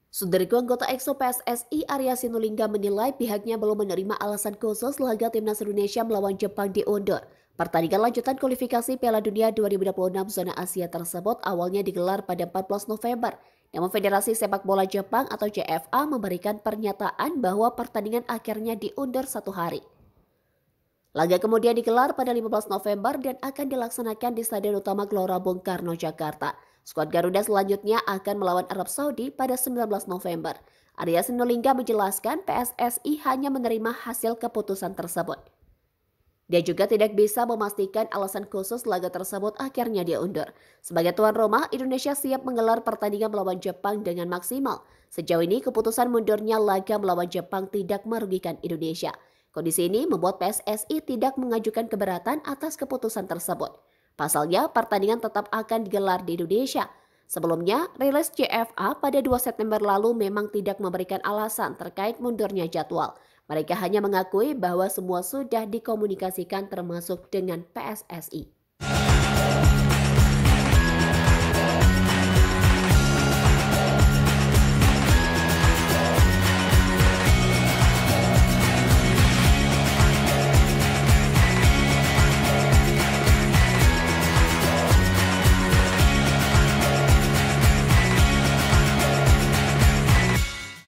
Sudariku anggota EXO PSSI Arya Sinulinga menilai pihaknya belum menerima alasan khusus laga timnas Indonesia melawan Jepang diundur. Pertandingan lanjutan kualifikasi Piala Dunia 2026 zona Asia tersebut awalnya digelar pada 14 November. Namun Federasi Sepak Bola Jepang atau JFA memberikan pernyataan bahwa pertandingan akhirnya diundur satu hari. Laga kemudian digelar pada 15 November dan akan dilaksanakan di Stadion Utama Gelora Bung Karno, Jakarta. Skuad Garuda selanjutnya akan melawan Arab Saudi pada 19 November. Arya Sinulinga menjelaskan PSSI hanya menerima hasil keputusan tersebut. Dia juga tidak bisa memastikan alasan khusus laga tersebut akhirnya diundur. Sebagai tuan rumah, Indonesia siap menggelar pertandingan melawan Jepang dengan maksimal. Sejauh ini, keputusan mundurnya laga melawan Jepang tidak merugikan Indonesia. Kondisi ini membuat PSSI tidak mengajukan keberatan atas keputusan tersebut. Pasalnya, pertandingan tetap akan digelar di Indonesia. Sebelumnya, rilis JFA pada 2 September lalu memang tidak memberikan alasan terkait mundurnya jadwal. Mereka hanya mengakui bahwa semua sudah dikomunikasikan termasuk dengan PSSI.